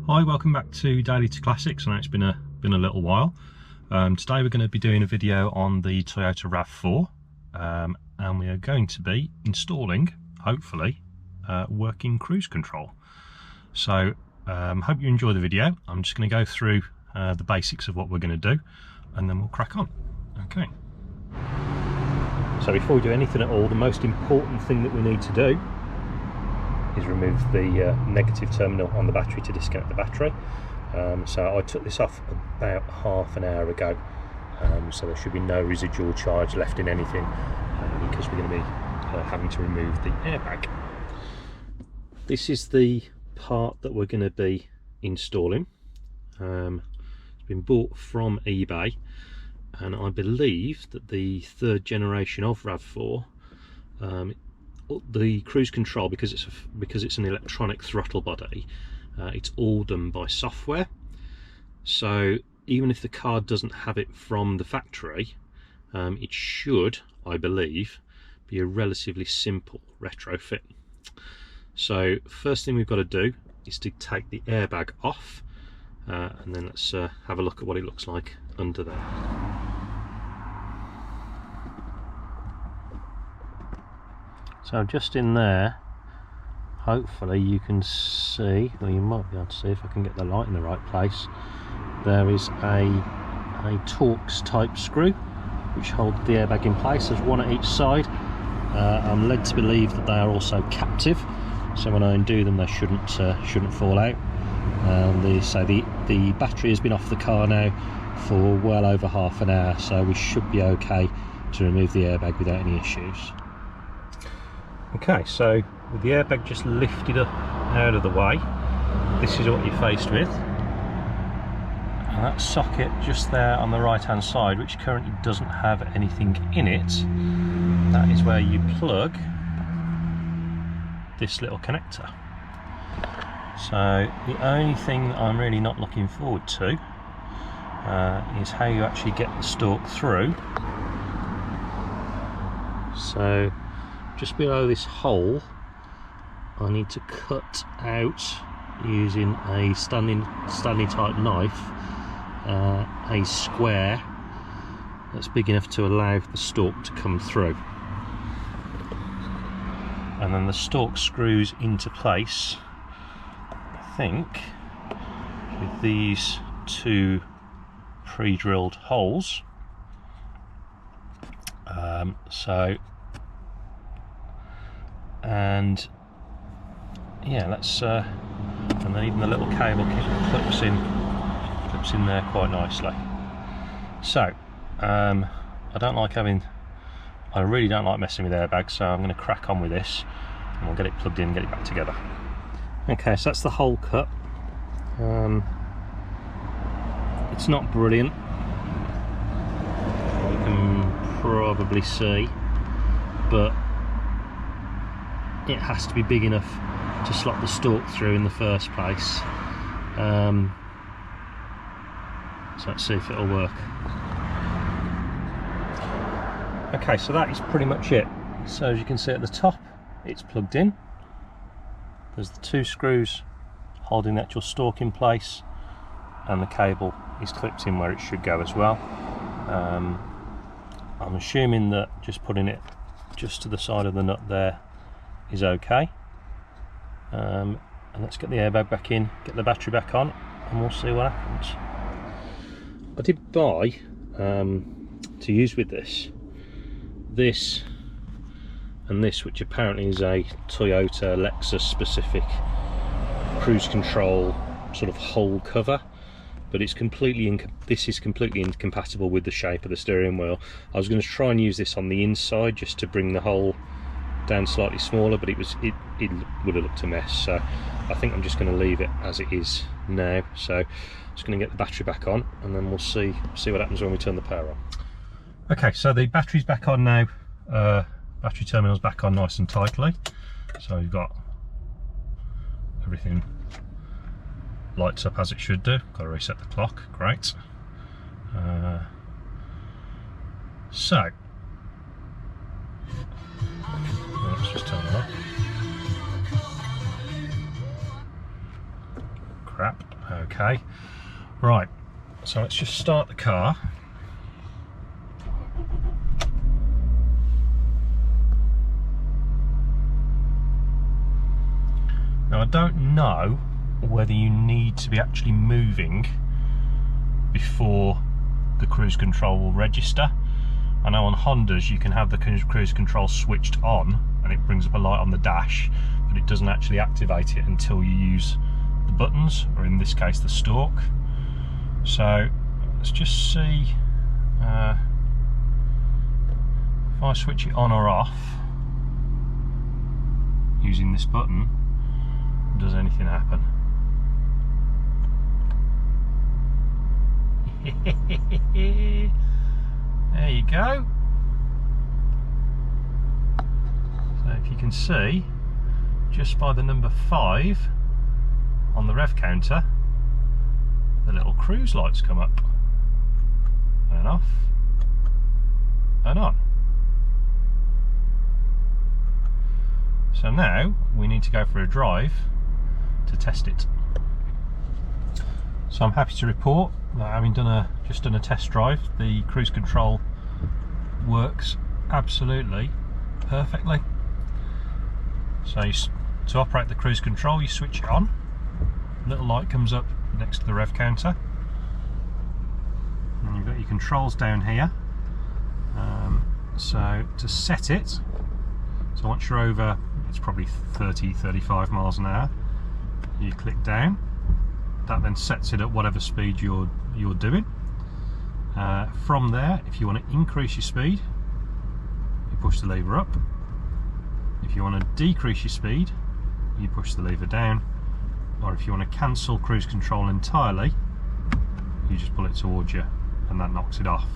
Hi, welcome back to Daily to Classics. I know it's been a little while. Today we're going to be doing a video on the Toyota RAV4 and we are going to be installing, hopefully, working cruise control. So hope you enjoy the video. I'm just going to go through the basics of what we're going to do and then we'll crack on. Okay. So before we do anything at all, the most important thing that we need to do is remove the negative terminal on the battery to disconnect the battery. So I took this off about half an hour ago, so there should be no residual charge left in anything because we're going to be having to remove the airbag. This is the part that we're going to be installing. It's been bought from eBay, and I believe that the third generation of RAV4, the cruise control, because it's an electronic throttle body, it's all done by software. So even if the car doesn't have it from the factory, it should, I believe, be a relatively simple retrofit. So first thing we've got to do is to take the airbag off, and then let's have a look at what it looks like under there. So just in there, hopefully you can see, or you might be able to see if I can get the light in the right place, there is a Torx type screw which holds the airbag in place. There's one at each side. I'm led to believe that they are also captive, so when I undo them they shouldn't fall out. The battery has been off the car now for well over half an hour, so we should be okay to remove the airbag without any issues. Okay, so with the airbag just lifted up out of the way, this is what you're faced with. And that socket just there on the right hand side, which currently doesn't have anything in it, that is where you plug this little connector. So the only thing that I'm really not looking forward to is how you actually get the stalk through. So just below this hole, I need to cut out, using a Stanley type knife, a square that's big enough to allow the stalk to come through. And then the stalk screws into place, I think, with these two pre-drilled holes. And yeah, let's and then even the little cable clips in there quite nicely. So I really don't like messing with airbags, so I'm going to crack on with this and we'll get it plugged in and get it back together. Okay, so that's the hole cut. It's not brilliant, you can probably see, but it has to be big enough to slot the stalk through in the first place. So let's see if it'll work. Okay, so that is pretty much it. So as you can see at the top, it's plugged in. There's the two screws holding the actual stalk in place, and the cable is clipped in where it should go as well. I'm assuming that just putting it just to the side of the nut there is okay. And let's get the airbag back in, get the battery back on, and we'll see what happens. I did buy, to use with this and this, which apparently is a Toyota Lexus specific cruise control sort of hole cover, but it's this is completely incompatible with the shape of the steering wheel. I was going to try and use this on the inside just to bring the hole down slightly smaller, but it would have looked a mess, so I think I'm just going to leave it as it is now. So I'm just going to get the battery back on and then we'll see what happens when we turn the power on. Okay, so the battery's back on now. Battery terminal's back on nice and tightly, so we've got everything lights up as it should do. Got to reset the clock, great. So let's just turn it off. Crap. Okay, right, so let's just start the car. Now I don't know whether you need to be actually moving before the cruise control will register. I know on Hondas you can have the cruise control switched on and it brings up a light on the dash, but it doesn't actually activate it until you use the buttons, or in this case the stalk. So let's just see if I switch it on or off using this button, does anything happen? There you go. So if you can see, just by the number 5 on the rev counter, the little cruise lights come up and off and on. So now we need to go for a drive to test it. So I'm happy to report that having just done a test drive, the cruise control works absolutely perfectly. So to operate the cruise control, you switch it on, little light comes up next to the rev counter, and you've got your controls down here. So to set it, so once you're over, it's probably 30-35 miles an hour, you click down. That then sets it at whatever speed you're doing. From there, if you want to increase your speed, you push the lever up. If you want to decrease your speed, you push the lever down. Or if you want to cancel cruise control entirely, you just pull it towards you and that knocks it off.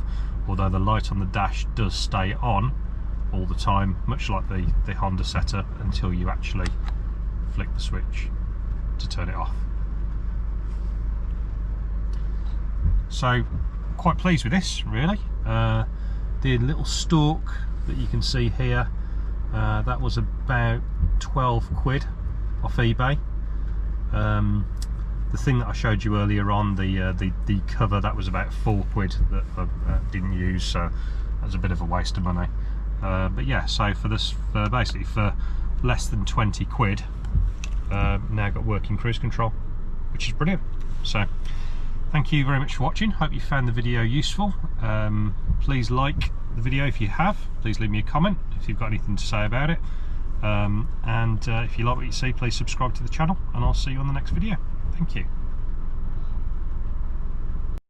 Although the light on the dash does stay on all the time, much like the Honda setup, until you actually flick the switch to turn it off. So quite pleased with this, really. The little stalk that you can see here, that was about 12 quid off eBay. The thing that I showed you earlier on, the cover, that was about 4 quid that I didn't use, so that was a bit of a waste of money. But yeah, so basically for less than 20 quid, now got working cruise control, which is brilliant. So thank you very much for watching. Hope you found the video useful. Please like the video if you have. Please leave me a comment if you've got anything to say about it. And if you like what you see, please subscribe to the channel, and I'll see you on the next video. Thank you.